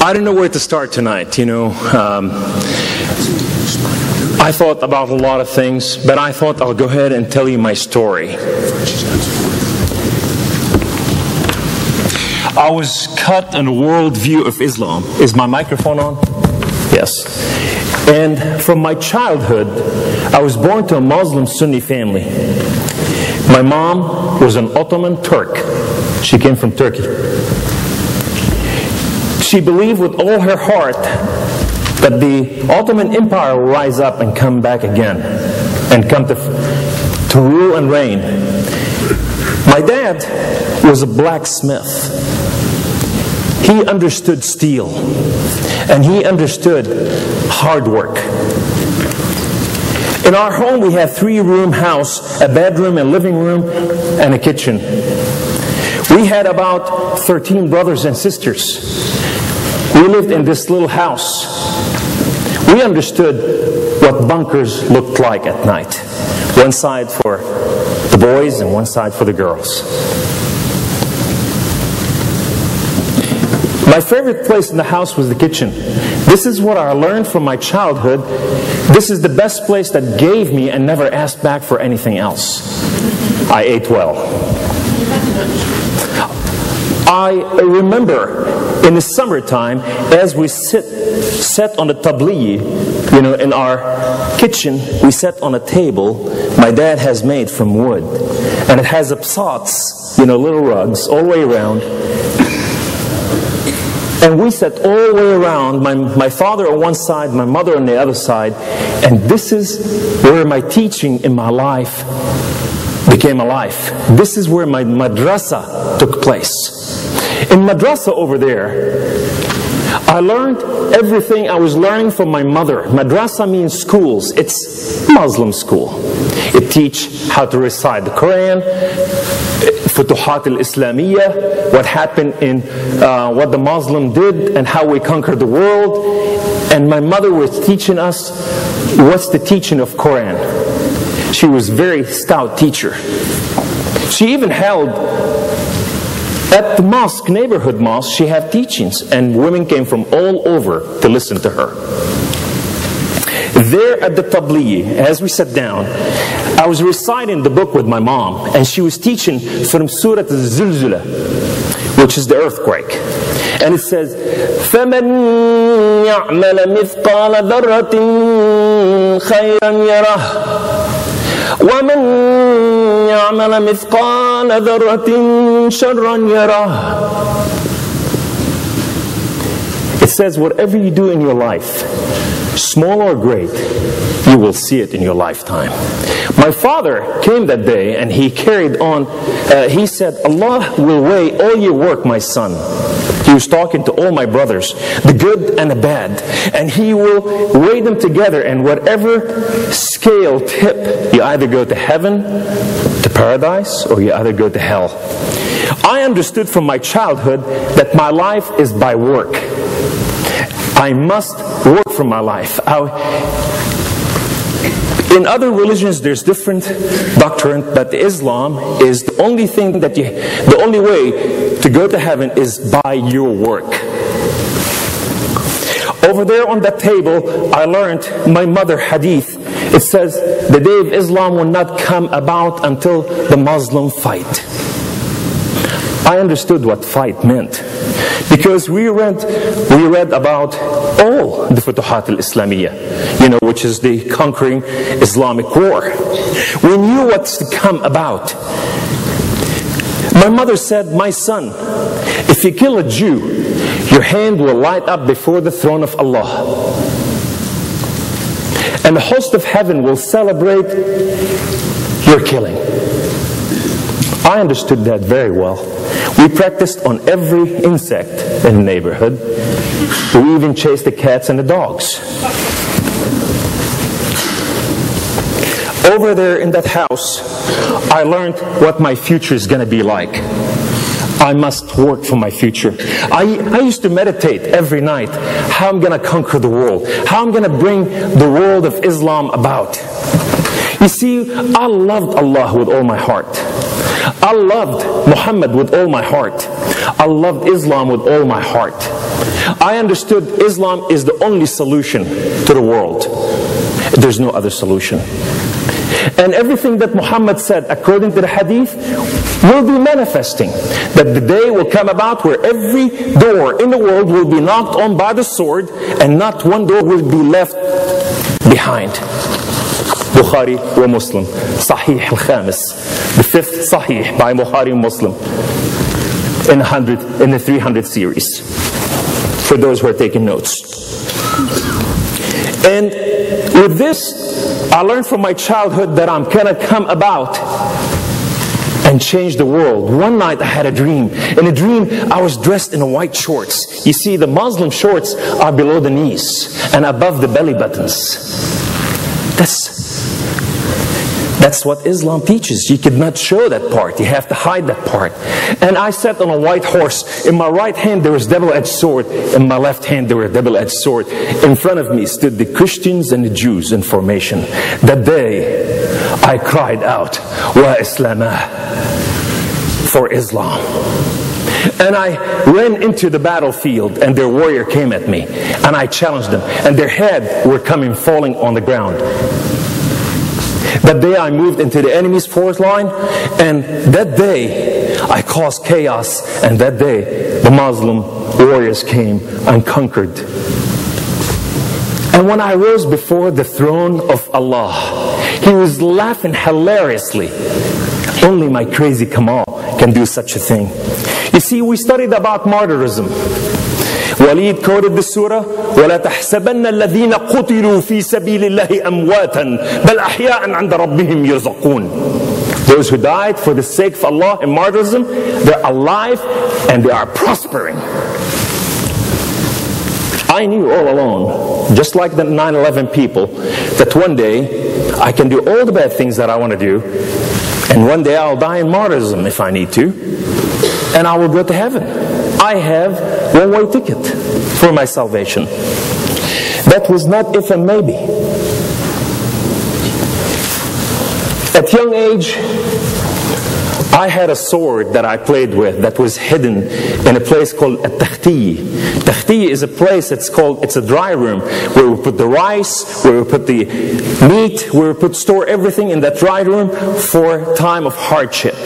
I don't know where to start tonight, you know. I thought about a lot of things, but I thought I'll go ahead and tell you my story. I was cut in a worldview of Islam. Is my microphone on? Yes. And from my childhood, I was born to a Muslim Sunni family. My mom was an Ottoman Turk. She came from Turkey. She believed with all her heart that the Ottoman Empire will rise up and come back again and come to rule and reign. My dad was a blacksmith. He understood steel and he understood hard work. In our home we had a 3-room house, a bedroom, a living room, and a kitchen. We had about 13 brothers and sisters. We lived in this little house. We understood what bunkers looked like at night. One side for the boys and one side for the girls. My favorite place in the house was the kitchen. This is what I learned from my childhood. This is the best place that gave me and never asked back for anything else. I ate well. I remember in the summertime, as we sat on the tabli, you know, in our kitchen, we sat on a table my dad has made from wood. And it has absats, you know, little rugs all the way around. And we sat all the way around, my father on one side, my mother on the other side. And this is where my teaching in my life became alive. This is where my madrasa took place. In madrasa over there, I learned everything I was learning from my mother. Madrasa means schools. It's Muslim school. It teaches how to recite the Quran, Futuhat al-Islamiyya, what happened in what the Muslim did and how we conquered the world. And my mother was teaching us what's the teaching of Quran. She was a very stout teacher. She even held at the mosque, neighborhood mosque, she had teachings, and women came from all over to listen to her. There at the tabli, as we sat down, I was reciting the book with my mom, and she was teaching from Surah Al-Zilzala, which is the earthquake. And it says, فَمَنْ يَعْمَلَ مِثْقَالَ ذَرَّةٍ خَيْرًا يَرَهُ وَمَنْ يَعْمَلَ مِثْقَالَ ذَرَّةٍ شَرًّا يَرَهُ. It says, whatever you do in your life, small or great, you will see it in your lifetime. My father came that day and he carried on. He said, Allah will weigh all your work, my son. He was talking to all my brothers, the good and the bad. And He will weigh them together, and whatever scale tip, you either go to heaven, to paradise, or you either go to hell. I understood from my childhood that my life is by work. I must work for my life. In other religions, there's different doctrine, but Islam is the only thing that the only way to go to heaven is by your work. Over there on that table, I learned my mother hadith. It says, the day of Islam will not come about until the Muslim fight. I understood what fight meant, because we read about all the Futuhat al-Islamiyya, you know, which is the conquering Islamic war. We knew what's to come about. My mother said, my son, if you kill a Jew, your hand will light up before the throne of Allah. And the host of heaven will celebrate your killing. I understood that very well. We practiced on every insect in the neighborhood. We even chased the cats and the dogs. Over there in that house, I learned what my future is going to be like. I must work for my future. I used to meditate every night how I'm going to conquer the world, how I'm going to bring the world of Islam about. You see, I loved Allah with all my heart. I loved Muhammad with all my heart. I loved Islam with all my heart. I understood Islam is the only solution to the world. There's no other solution. And everything that Muhammad said, according to the hadith, will be manifesting. That the day will come about where every door in the world will be knocked on by the sword, and not one door will be left behind. Bukhari wa Muslim. Sahih al-Khamis. The fifth Sahih by Bukhari and Muslim. In the 300 series. For those who are taking notes. And with this, I learned from my childhood that I'm going to come about and change the world. One night I had a dream. In a dream, I was dressed in white shorts. You see, the Muslim shorts are below the knees and above the belly buttons. That's what Islam teaches. You could not show that part. You have to hide that part. And I sat on a white horse. In my right hand there was a double-edged sword. In my left hand there was a double-edged sword. In front of me stood the Christians and the Jews in formation. That day I cried out, Wa Islamah, for Islam. And I ran into the battlefield, and their warrior came at me. And I challenged them. And their heads were falling on the ground. That day I moved into the enemy's fourth line, and that day I caused chaos, and that day the Muslim warriors came and conquered. And when I rose before the throne of Allah, He was laughing hilariously. Only my crazy Kamal can do such a thing. You see, we studied about martyrism. Walid quoted the surah, وَلَا تَحْسَبَنَّ الَّذِينَ قُتِلُوا فِي سَبِيلِ اللَّهِ أَمْوَاتًا بَلْ أَحْيَاءً عِنْدَ رَبِّهِمْ يُرْزَقُونَ. Those who died for the sake of Allah in martyrism, they're alive and they are prospering. I knew all along, just like the 9/11 people, that one day I can do all the bad things that I want to do, and one day I'll die in martyrism if I need to, and I will go to heaven. I have one-way ticket for my salvation. That was not if and maybe. At young age, I had a sword that I played with that was hidden in a place called a takhti. Takhti is a place it's a dry room where we put the rice, where we put the meat, where we store everything in that dry room for time of hardship.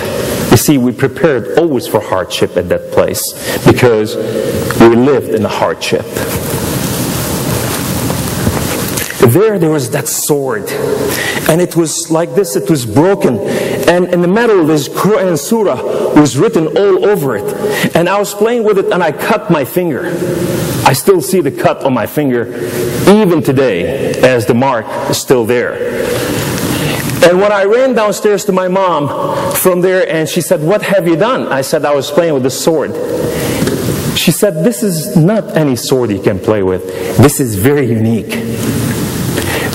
You see, we prepared always for hardship at that place because we lived in a hardship. There was that sword, and it was like this, it was broken, and in the middle this Quran surah was written all over it, and I was playing with it and I cut my finger. I still see the cut on my finger even today, as the mark is still there. And when I ran downstairs to my mom from there, and she said, "What have you done?" I said, "I was playing with the sword." She said, "This is not any sword you can play with. This is very unique.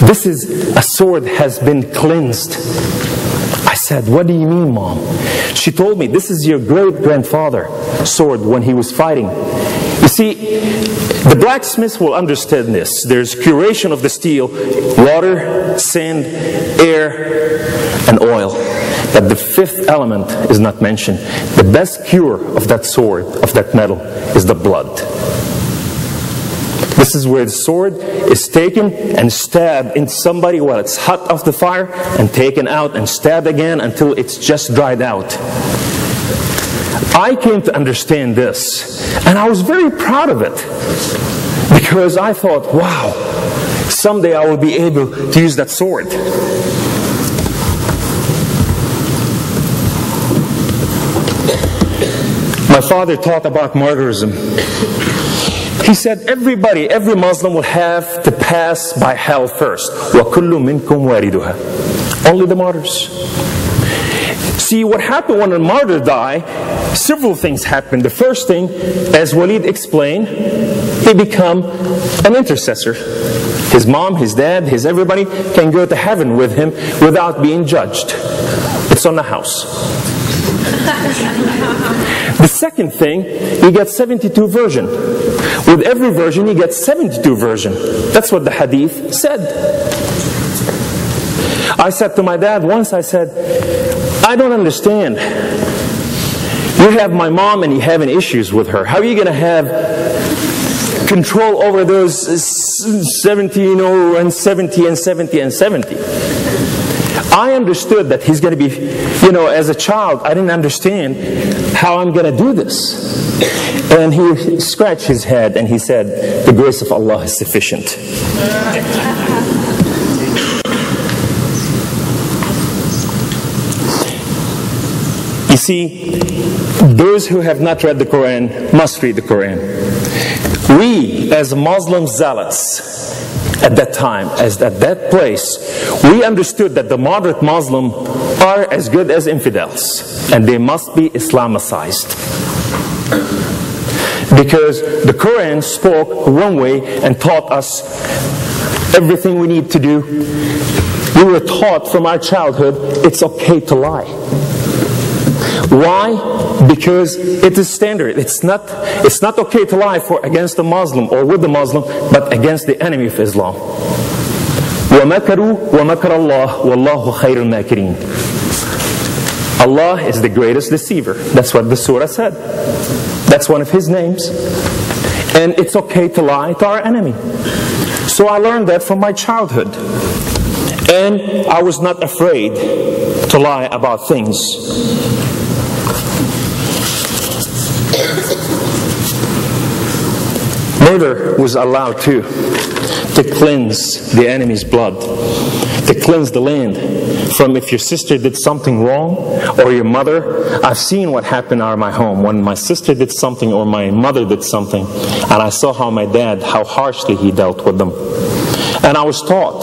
This is a sword has been cleansed." I said, "What do you mean, Mom?" She told me, "This is your great-grandfather's sword when he was fighting." You see, the blacksmiths will understand this. There's curation of the steel: water, sand, air, and oil. But the fifth element is not mentioned. The best cure of that sword, of that metal, is the blood. This is where the sword is taken and stabbed into somebody while it's hot off the fire, and taken out and stabbed again until it's just dried out. I came to understand this, and I was very proud of it, because I thought, wow, someday I will be able to use that sword. My father taught about martyrism. He said every Muslim will have to pass by hell first. وَكُلُّ مِنْكُمْ وَارِدُهَا. Only the martyrs. See, what happened when a martyr died, several things happened. The first thing, as Walid explained, he become an intercessor. His mom, his dad, his everybody can go to heaven with him without being judged. It's on the house. The second thing, he gets 72 version. With every version, he gets 72 version. That's what the hadith said. I said to my dad once, I said, "I don't understand. You have my mom and you're having issues with her. How are you going to have control over those 70, and 70 and 70 and 70. I understood that he's going to be, as a child, I didn't understand how I'm going to do this. And he scratched his head and he said, the grace of Allah is sufficient. You see, those who have not read the Quran must read the Quran. We, as Muslim zealots at that time, at that place, we understood that the moderate Muslim are as good as infidels, and they must be Islamicized. Because the Quran spoke one way and taught us everything we need to do. We were taught from our childhood, it's okay to lie. Why? Because it is standard. It's not okay to lie against a Muslim or with the Muslim, but against the enemy of Islam. وَمَكَرُوا وَمَكَرَ اللَّهُ وَاللَّهُ خَيْرُ الْمَاكِرِينَ. Allah is the greatest deceiver. That's what the surah said. That's one of His names. And it's okay to lie to our enemy. So I learned that from my childhood. And I was not afraid to lie about things. Murder was allowed to cleanse the enemy's blood, to cleanse the land from if your sister did something wrong or your mother. I've seen what happened in my home when my sister did something or my mother did something, and I saw how my dad, how harshly he dealt with them. And I was taught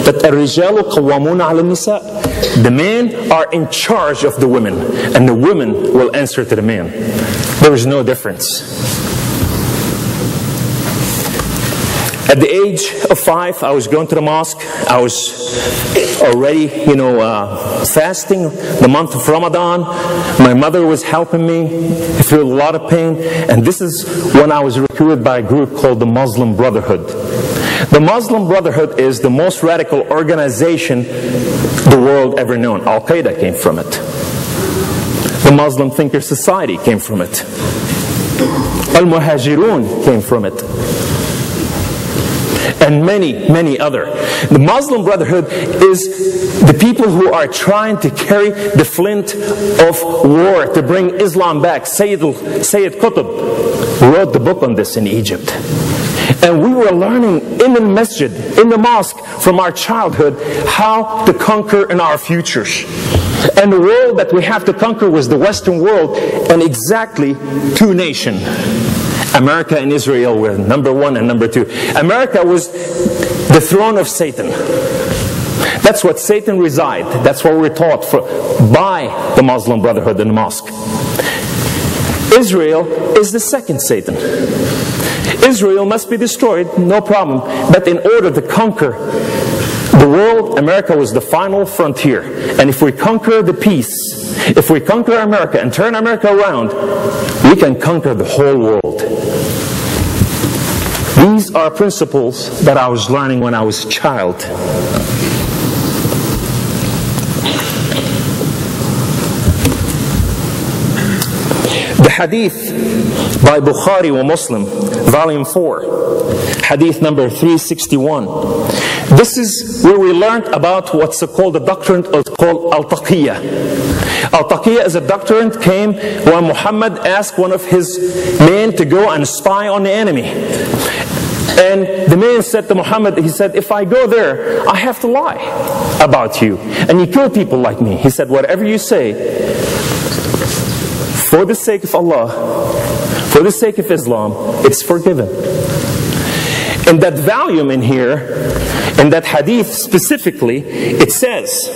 that الرجال قوامون على النساء. The men are in charge of the women, and the women will answer to the man. There is no difference. At the age of 5, I was going to the mosque. I was already, fasting the month of Ramadan. My mother was helping me. I feel a lot of pain. And this is when I was recruited by a group called the Muslim Brotherhood. The Muslim Brotherhood is the most radical organization the world ever known. Al-Qaeda came from it. The Muslim Thinker Society came from it. Al-Muhajirun came from it. And many, many other. The Muslim Brotherhood is the people who are trying to carry the flint of war to bring Islam back. Sayyid Qutb wrote the book on this in Egypt. And we were learning in the masjid, in the mosque, from our childhood, how to conquer in our futures. And the world that we have to conquer was the Western world, and exactly two nations. America and Israel were number 1 and number 2. America was the throne of Satan. That's what Satan resides. That's what we're taught by the Muslim Brotherhood in the mosque. Israel is the second Satan. Israel must be destroyed, no problem. But in order to conquer the world, America was the final frontier. And if we conquer the peace, if we conquer America and turn America around, we can conquer the whole world. These are principles that I was learning when I was a child. The hadith by Bukhari wa Muslim, volume 4, hadith number 361. This is where we learned about what's called the doctrine called Al-Taqiyya. Al-Taqiyya is a doctrine came when Muhammad asked one of his men to go and spy on the enemy. And the man said to Muhammad, he said, if I go there, I have to lie about you. And you kill people like me. He said, whatever you say, for the sake of Allah, for the sake of Islam, it's forgiven. In that volume in here, in that hadith specifically, it says,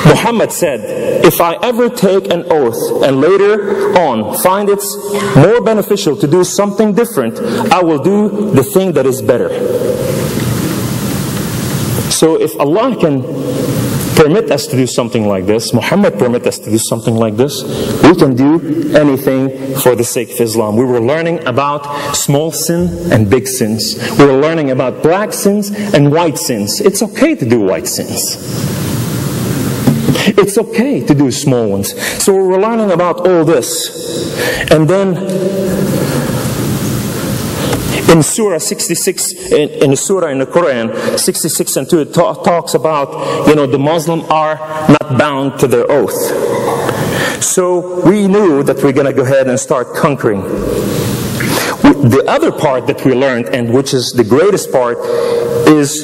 Muhammad said, if I ever take an oath and later on find it's more beneficial to do something different, I will do the thing that is better. So if Allah can permit us to do something like this, Muhammad permit us to do something like this, we can do anything for the sake of Islam. We were learning about small sin and big sins. We were learning about black sins and white sins. It's okay to do white sins. It's okay to do small ones. So we're learning about all this. And then in Surah 66, in the Surah in the Quran, 66 and 2, it talks about, the Muslims are not bound to their oath. So we knew that we're going to go ahead and start conquering. The other part that we learned, and which is the greatest part, is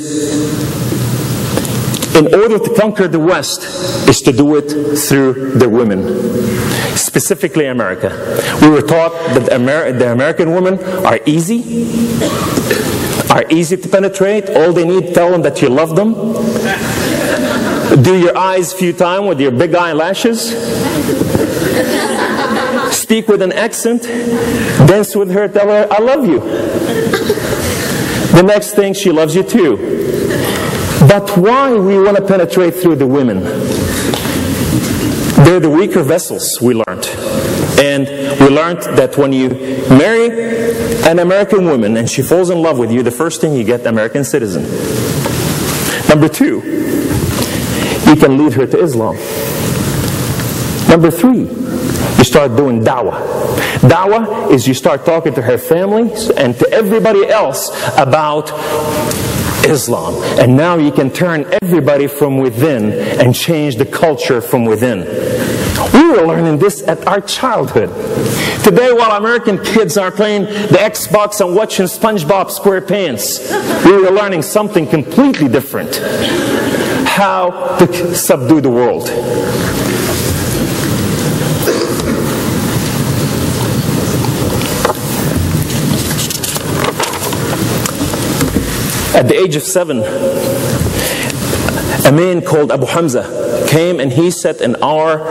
in order to conquer the West, is to do it through the women, specifically America. We were taught that the American women are easy to penetrate. All they need, tell them that you love them. Do your eyes a few times with your big eyelashes. Speak with an accent. Dance with her, tell her, I love you. The next thing, she loves you too. But why we want to penetrate through the women? They're the weaker vessels, we learned. And we learned that when you marry an American woman and she falls in love with you, the first thing you get, American citizen. Number 2, you can lead her to Islam. Number 3, you start doing da'wah. Da'wah is you start talking to her family and to everybody else about Islam. And now you can turn everybody from within and change the culture from within. We were learning this at our childhood. Today, while American kids are playing the Xbox and watching SpongeBob SquarePants, we were learning something completely different. How to subdue the world. At the age of 7, a man called Abu Hamza came and he sat in our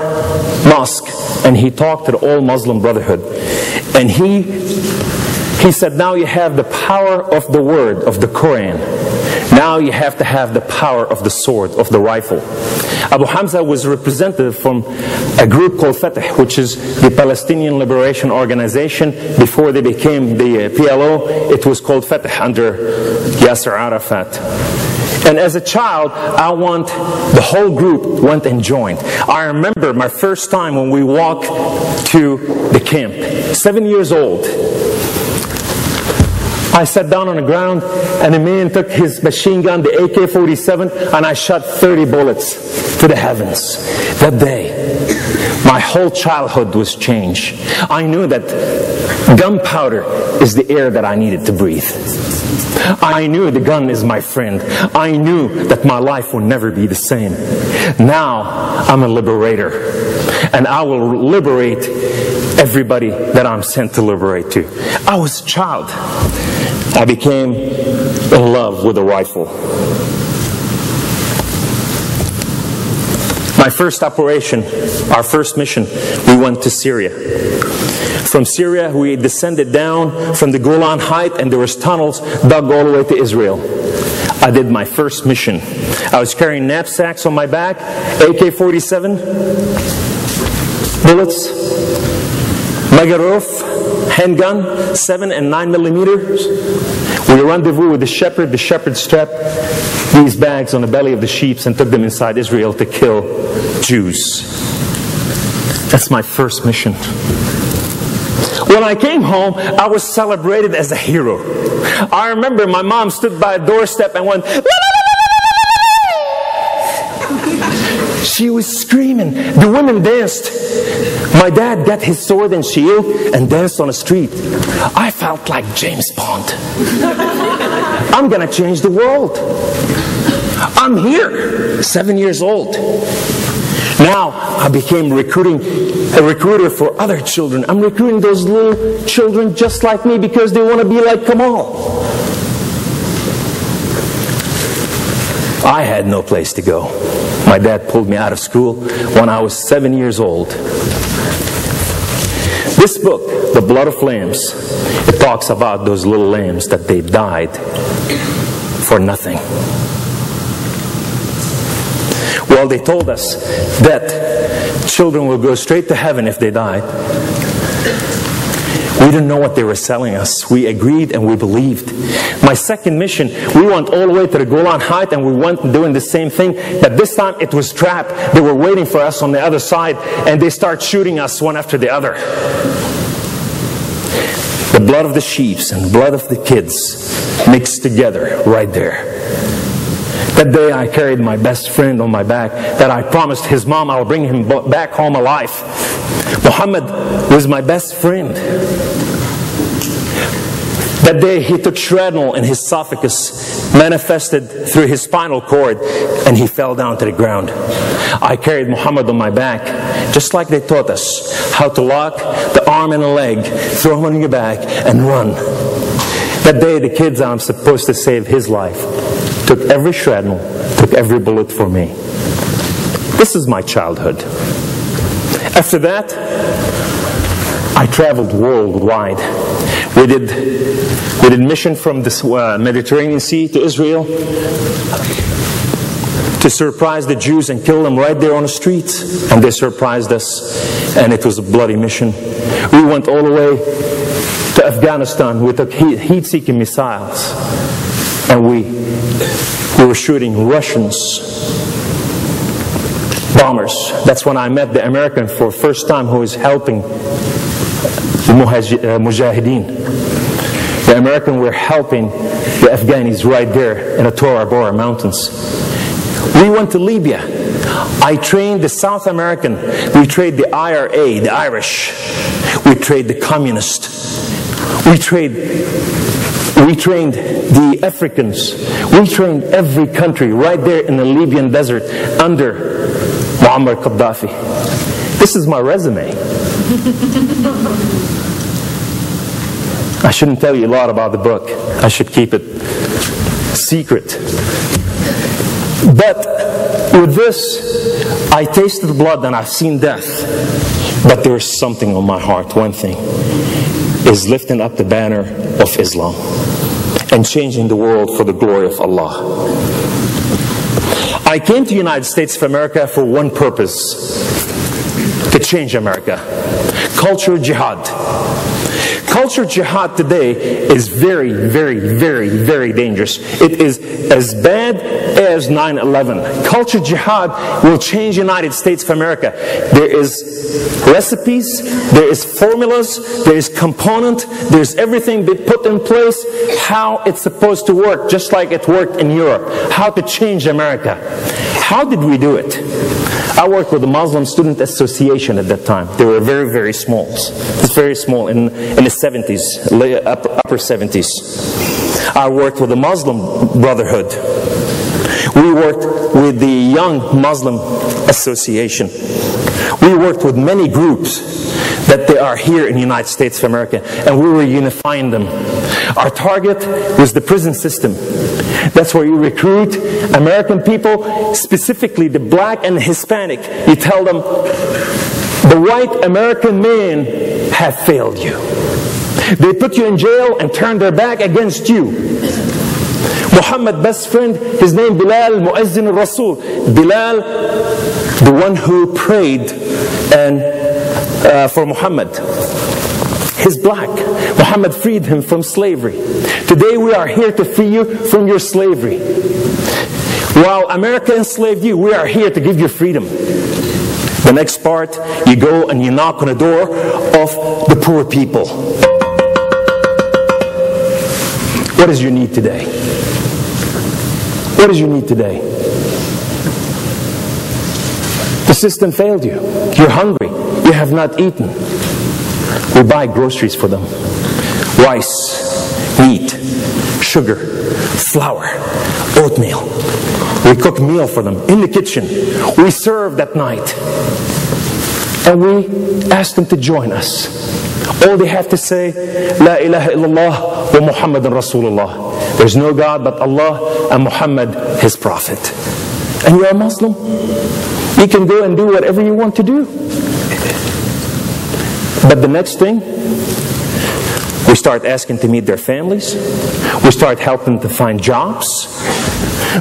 mosque and he talked to the all Muslim Brotherhood. And he said, now you have the power of the word, of the Quran. Now you have to have the power of the sword, of the rifle. Abu Hamza was a representative from a group called Fatah, which is the Palestinian Liberation Organization. Before they became the PLO, it was called Fatah under Yasser Arafat. And as a child, the whole group went and joined. I remember my first time when we walked to the camp, 7 years old. I sat down on the ground and a man took his machine gun, the AK-47, and I shot 30 bullets to the heavens. That day, my whole childhood was changed. I knew that gunpowder is the air that I needed to breathe. I knew the gun is my friend. I knew that my life will never be the same. Now, I'm a liberator. And I will liberate everybody that I'm sent to liberate to. I was a child. I became in love with a rifle. My first operation, our first mission, we went to Syria. From Syria, we descended down from the Golan Height, and there was tunnels dug all the way to Israel. I did my first mission. I was carrying knapsacks on my back, AK-47, bullets, Magarov, handgun, 7 and 9 millimeters. We rendezvous with the shepherd. The shepherd strapped these bags on the belly of the sheep and took them inside Israel to kill Jews. That's my first mission. When I came home, I was celebrated as a hero. I remember my mom stood by a doorstep and went, la, la, la, la, la. She was screaming. The women danced. My dad got his sword and shield and danced on the street. I felt like James Bond. I'm going to change the world. I'm here, 7 years old. Now I became a recruiter for other children. I'm recruiting those little children just like me because they want to be like Kamal. I had no place to go. My dad pulled me out of school when I was 7 years old. This book, The Blood of Lambs, it talks about those little lambs that they died for nothing. Well, they told us that children will go straight to heaven if they died. We didn't know what they were selling us. We agreed and we believed. My second mission, we went all the way to the Golan Heights and we went doing the same thing. But this time it was trapped. They were waiting for us on the other side and they start shooting us one after the other. The blood of the sheep and the blood of the kids mixed together right there. That day I carried my best friend on my back that I promised his mom I will bring him back home alive. Muhammad was my best friend. That day he took shrapnel in his esophagus, manifested through his spinal cord, and he fell down to the ground. I carried Muhammad on my back, just like they taught us, how to lock the arm and the leg, throw him on your back, and run. That day the kids I'm supposed to save his life took every shrapnel, took every bullet for me. This is my childhood. After that, I traveled worldwide. We did mission from the Mediterranean Sea to Israel to surprise the Jews and kill them right there on the streets. And they surprised us, and it was a bloody mission. We went all the way to Afghanistan. We took heat-seeking missiles, and we were shooting Russians, bombers. That's when I met the American for the first time who was helping the Mujahideen. The American were helping the Afghanis right there in the Tora Bora Mountains. We went to Libya. I trained the South American. We trained the IRA, the Irish. We trained the communists. We trained the Africans. We trained every country right there in the Libyan desert under Muammar Gaddafi. This is my resume. I shouldn't tell you a lot about the book. I should keep it secret. But with this, I tasted blood and I've seen death. But there is something on my heart. One thing is lifting up the banner of Islam and changing the world for the glory of Allah. I came to the United States of America for one purpose: to change America. Culture jihad. Culture jihad today is very, very, very, very dangerous. It is as bad as 9/11. Culture jihad will change the United States of America. There is recipes, there is formulas, there is component, there's everything that put in place how it's supposed to work, just like it worked in Europe. How to change America. How did we do it? I worked with the Muslim Student Association at that time. They were very, very small. It's very small in the 70s, upper 70s. I worked with the Muslim Brotherhood. We worked with the Young Muslim Association. We worked with many groups that they are here in the United States of America, and we were unifying them. Our target was the prison system. That's where you recruit American people, specifically the black and the Hispanic. You tell them, the white American men have failed you. They put you in jail and turn their back against you. Muhammad, best friend, his name Bilal, Mu'azzin al-Rasul. Bilal, the one who prayed for Muhammad. He's black. Muhammad freed him from slavery. Today we are here to free you from your slavery. While America enslaved you, we are here to give you freedom. The next part, you go and you knock on the door of the poor people. What is your need today? What is your need today? The system failed you. You're hungry. You have not eaten. We buy groceries for them. Rice, meat, sugar, flour, oatmeal. We cook meal for them in the kitchen. We serve that night. And we ask them to join us. All they have to say, La ilaha illallah wa Muhammadan Rasulullah. There's no God but Allah and Muhammad, His Prophet. And you're a Muslim. You can go and do whatever you want to do. But the next thing, we start asking to meet their families. We start helping to find jobs.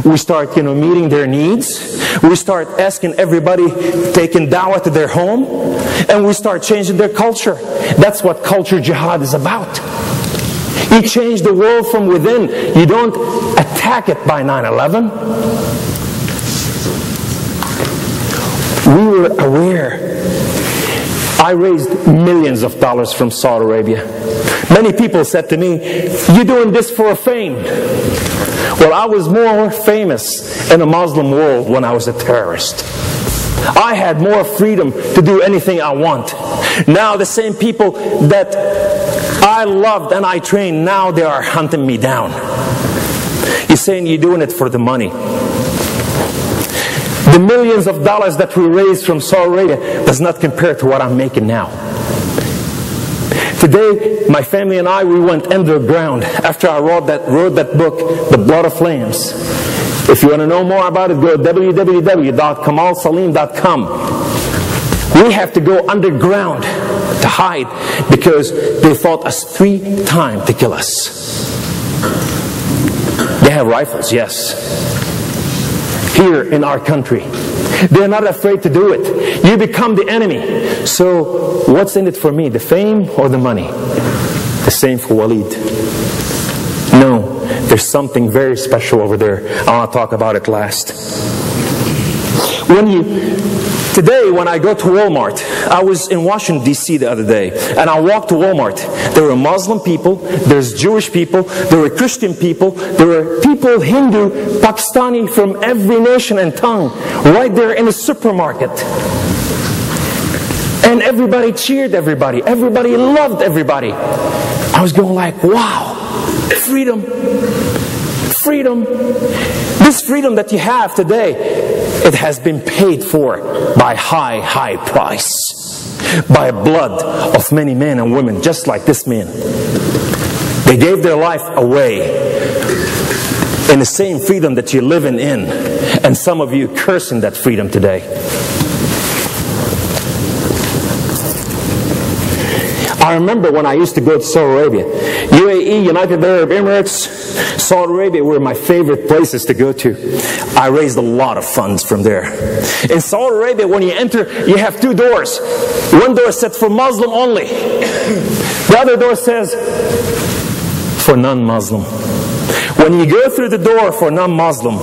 We start, meeting their needs. We start asking everybody, taking dawah to their home, and we start changing their culture. That's what counter-jihad is about. You change the world from within. You don't attack it by 9/11. We were aware. I raised millions of dollars from Saudi Arabia. Many people said to me, "You're doing this for fame." Well, I was more famous in a Muslim world when I was a terrorist. I had more freedom to do anything I want. Now the same people that I loved and I trained, now they are hunting me down. You're saying you're doing it for the money. The millions of dollars that we raised from Saudi Arabia does not compare to what I'm making now. Today, my family and I, we went underground after I wrote that book, The Blood of Flames. If you want to know more about it, go to www.kamalsaleem.com. We have to go underground to hide because they fought us 3 times to kill us. They have rifles, yes. Here in our country. They're not afraid to do it. You become the enemy. So what's in it for me? The fame or the money? The same for Walid. No, there's something very special over there. I want to talk about it last. Today when I go to Walmart, I was in Washington D.C. the other day, and I walked to Walmart. There were Muslim people, there's Jewish people, there were Christian people, there were people, Hindu, Pakistani, from every nation and tongue, right there in the supermarket. And everybody cheered everybody. Everybody loved everybody. I was going like, wow, freedom. Freedom. This freedom that you have today, it has been paid for by high price. By blood of many men and women, just like this man. They gave their life away in the same freedom that you're living in. And some of you cursing that freedom today. I remember when I used to go to Saudi Arabia. UAE, United Arab Emirates, Saudi Arabia were my favorite places to go to. I raised a lot of funds from there. In Saudi Arabia, when you enter, you have 2 doors. One door says for Muslim only. The other door says for non-Muslim. When you go through the door for non-Muslim,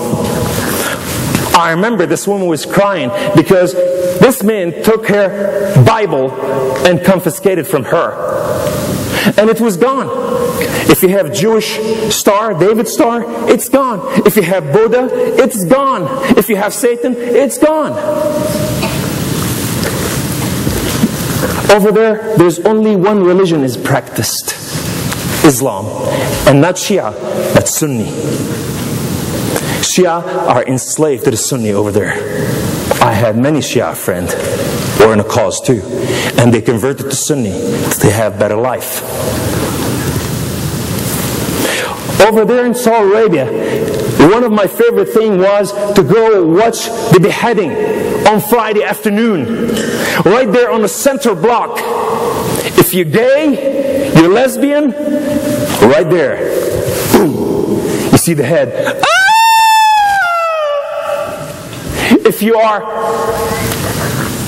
I remember this woman was crying because this man took her Bible and confiscated from her. And it was gone. If you have Jewish star, David star, it's gone. If you have Buddha, it's gone. If you have Satan, it's gone. Over there, there's only one religion is practiced. Islam. And not Shia, but Sunni. Shia are enslaved to the Sunni over there. I had many Shia friends who were in a cause too. And they converted to Sunni. They have better life. Over there in Saudi Arabia, one of my favorite things was to go watch the beheading on Friday afternoon. Right there on the center block. If you're gay, you're lesbian, right there. Boom. You see the head. Ah! If you are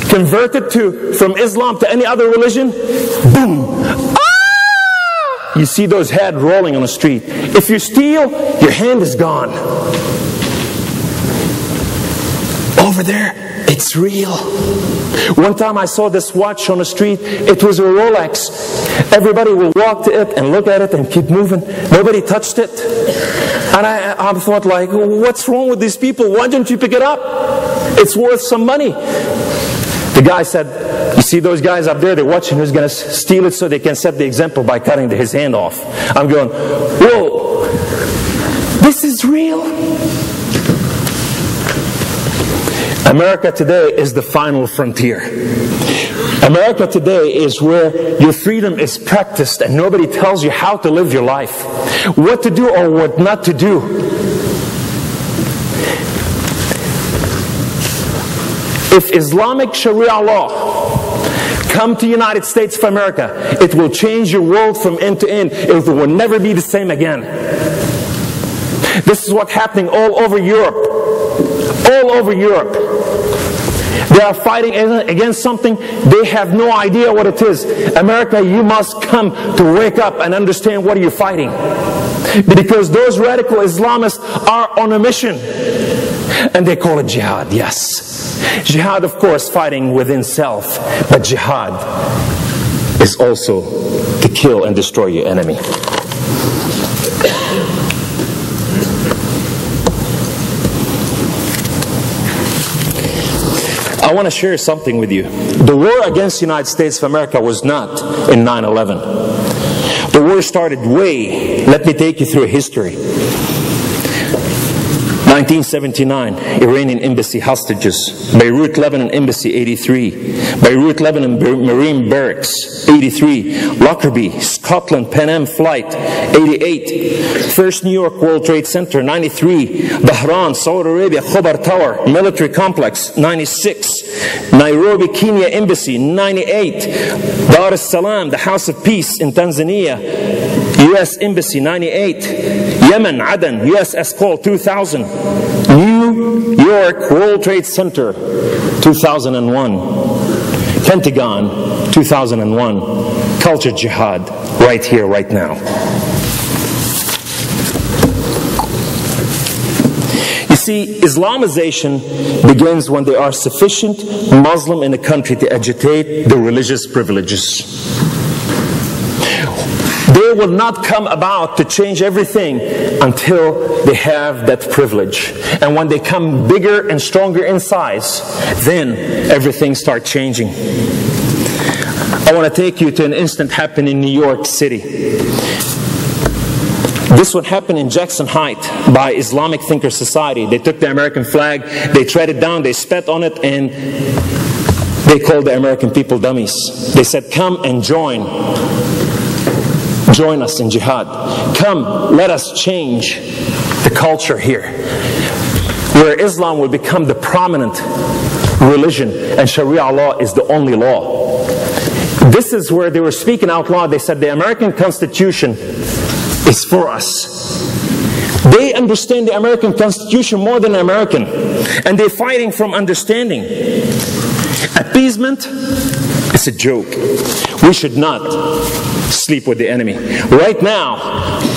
converted from Islam to any other religion, boom. Ah! You see those heads rolling on the street. If you steal, your hand is gone. Over there, it's real. One time I saw this watch on the street. It was a Rolex. Everybody will walk to it and look at it and keep moving. Nobody touched it. And I thought like, what's wrong with these people? Why don't you pick it up? It's worth some money. The guy said, you see those guys up there, they're watching who's going to steal it so they can set the example by cutting his hand off. I'm going, whoa, this is real. America today is the final frontier. America today is where your freedom is practiced and nobody tells you how to live your life, what to do or what not to do. If Islamic Sharia law come to the United States of America, it will change your world from end to end. It will never be the same again. This is what's happening all over Europe. all over Europe. They are fighting against something they have no idea what it is. America, you must come to wake up and understand what you're fighting. Because those radical Islamists are on a mission. And they call it jihad, yes. Jihad, of course, fighting within self. But jihad is also to kill and destroy your enemy. I want to share something with you. The war against the United States of America was not in 9/11. The war started let me take you through history. 1979, Iranian embassy hostages. Beirut, Lebanon embassy, 83. Beirut, Lebanon Marine Barracks, 83. Lockerbie, Scotland, Pan Am flight, 88. First New York World Trade Center, 93. Bahrain, Saudi Arabia, Khobar Tower, military complex, 96. Nairobi, Kenya embassy, 98. Dar es Salaam, the House of Peace in Tanzania, U.S. embassy, 98. Yemen, Aden, USS Cole, 2000. New York World Trade Center, 2001. Pentagon, 2001. Counter-jihad, right here, right now. You see, Islamization begins when there are sufficient Muslims in a country to agitate the religious privileges. They will not come about to change everything until they have that privilege. And when they come bigger and stronger in size, then everything starts changing. I want to take you to an incident happened in New York City. This would happen in Jackson Heights by Islamic Thinker Society. They took the American flag, they tread it down, they spat on it, and they called the American people dummies. They said, come and join us in jihad. Come, let us change the culture here, where Islam will become the prominent religion and Sharia law is the only law. This is where they were speaking out loud. They said the American Constitution is for us. They understand the American Constitution more than American, and they're fighting from understanding. Appeasement is a joke. We should not sleep with the enemy. Right now,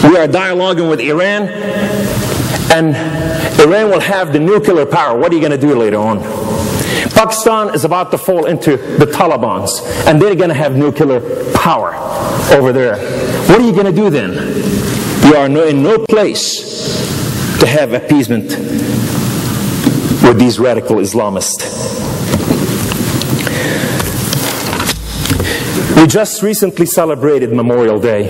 we are dialoguing with Iran, and Iran will have the nuclear power. What are you going to do later on? Pakistan is about to fall into the Taliban's, and they're going to have nuclear power over there. What are you going to do then? You are in no place to have appeasement with these radical Islamists. We just recently celebrated Memorial Day.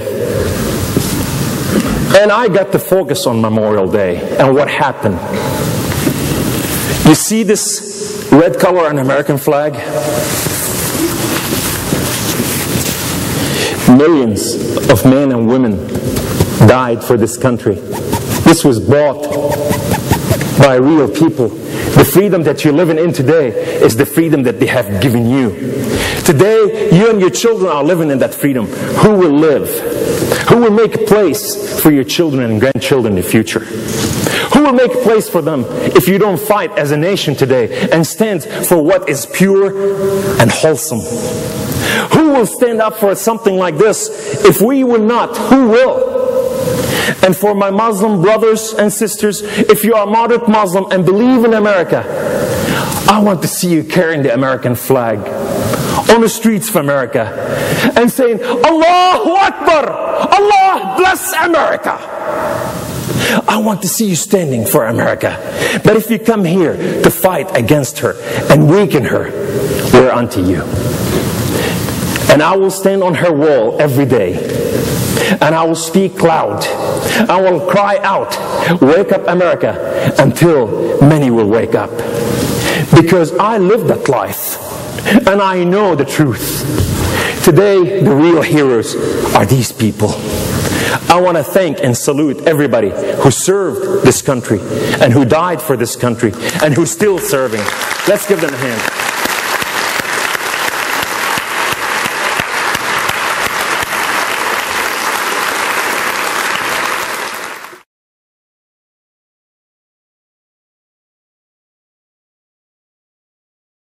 And I got to focus on Memorial Day and what happened. You see this red color on the American flag? Millions of men and women died for this country. This was bought by real people. The freedom that you're living in today is the freedom that they have given you. Today, you and your children are living in that freedom. Who will live? Who will make a place for your children and grandchildren in the future? Who will make a place for them if you don't fight as a nation today and stand for what is pure and wholesome? Who will stand up for something like this? If we will not, who will? And for my Muslim brothers and sisters, if you are moderate Muslim and believe in America, I want to see you carrying the American flag on the streets of America and saying, Allahu Akbar! Allah bless America! I want to see you standing for America. But if you come here to fight against her and weaken her, we're unto you. And I will stand on her wall every day. And I will speak loud. I will cry out, wake up America, until many will wake up. Because I lived that life. And I know the truth. Today, the real heroes are these people. I want to thank and salute everybody who served this country and who died for this country and who's still serving. Let's give them a hand.